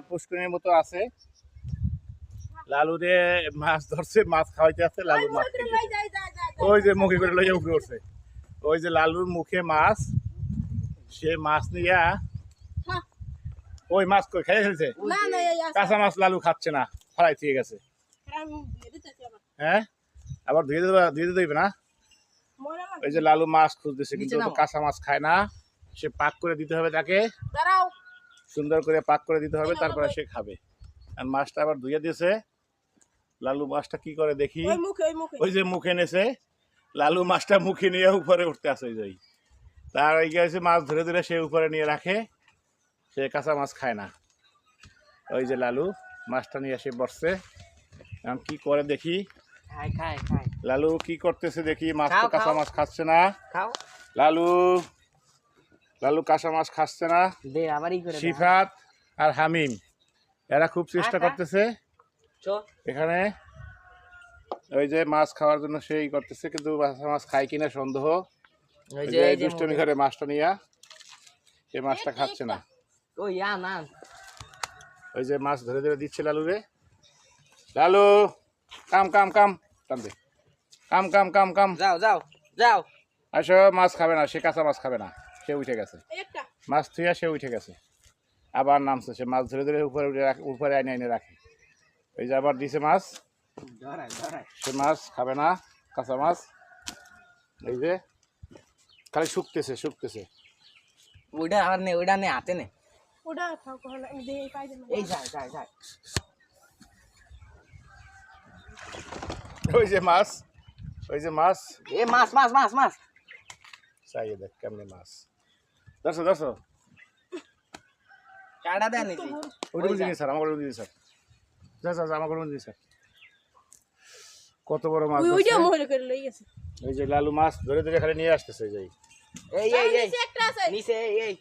পুষ্করিণীর মতো আছে। লালু রে মাছ ধরছে, মাছ খাওয়াইতে আছে। লালু মাছ ওই যে মুখে করে লইয়া উপরে উঠছে। ওই যে লালুর মুখে মাছ, সে মাছ নিয়া ওই মাছ কই খেয়ে ফেলছে। কাঁচা মাছ লালু খাচ্ছে না, ফলাই দিয়ে গেছে। হ্যাঁ, আবার ধুয়ে দিবে না। ওই যে লালু মাছ খুঁজতেছে, কিন্তু কাঁচা মাছ খায় না। সে পাক করে দিতে হবে তাকে, সুন্দর করে পাক করে দিতে হবে, তারপরে সে খাবে। আর মাছটা আবার ধুয়ে দিয়েছে। লালু মাছটা কি করে দেখি, ওই যে মুখে নেছে। লালু মাছটা মুখে নিয়ে উপরে উঠতে আসে যাই। তার ওই গেছে মাছ ধরে ধরে সে উপরে নিয়ে রাখে, সে কাঁচা মাছ খায় না। ওই যে লালু মাছটা নিয়ে এসে বসছে, এখন কি করে দেখি। লালু কি করতেছে দেখি, মাছ তো কাঁচা মাছ খাচ্ছে না। লালু লালু কাঁচা মাছ খাচ্ছে না। সিফাত আর হামিম এরা খুব চেষ্টা করতেছে এখানে, ওই যে মাছ খাওয়ার জন্য সেই করতেছে, কিন্তু কাঁচা মাছ খায় কিনা সন্দেহ। দুষ্টমি করে মাছটা নিয়ে সে মাছটা খাচ্ছে না। ওই যে মাছ ধরে ধরে দিচ্ছে লালু রে। লালু কাম কাম কাম টান দে, কাম কাম কাম কাম, যাও যাও যাও। আসো, মাছ খাবে না, সে কাঁচা মাছ খাবে না। সে উঠে গেছে, মাছ থুইয়া সে উঠে গেছে। আবার নামছে, সে মাছ ধরে ধরে উপরে আইনে আইনে রাখে। ওই যে আবার দিছে মাছ, সে মাছ খাবে না, কাঁচা মাছ। এই যে খালি শুকতেছে শুকতেছে। ওইটা আর নে, ওইটা নে, হাতে নে। এই ওই যে মাছ, ওই যে মাছ, এ মাছ মাছ মাছ মাছ চাইয়ে দেখ কেমনি মাছ। ধরছো ধরছো, কাটা দেন নিচে। ওইটা দিন স্যার, আমার দিন স্যার, যা যা আমার দিন স্যার। কত বড় মাছ! ওই যে লালু মাছ ধরে ধরে খালি নিয়ে আসতেছে। এই এই এই নিচে এই এই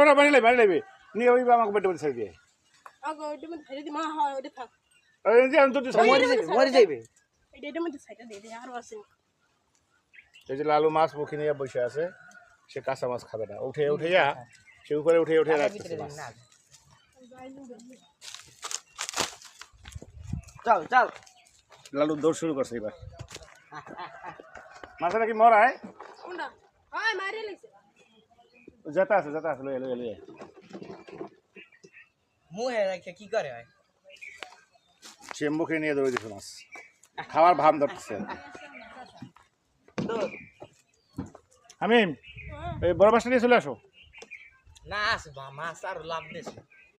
ওরা বাড়ি লাগবে নিয়ে ওই আমাকে বেটে বেটে ছেড়ে দিয়ে মরে যাইবে। এই যে লালু মাছ মুখে নিয়ে বসে আছে, সে কাঁচা মাছ খাবে না। উঠে উঠে যা, সে উপরে উঠে উঠে রাখতেছে মাছ। চল চল, লালু দৌড় শুরু করছে এবার। মাছটা নাকি মরায়, যেটা আছে লইয়া লইয়া লইয়া মুহে রাখে কি করে হয়। সে মুখে নিয়ে দৌড়ে দিচ্ছে মাছ, খাওয়ার ভাব ধরতেছে। হামিম, এই বড় মাছটা নিয়ে চলে আসো। না আসবা, মাছ আর লাভ দিছে।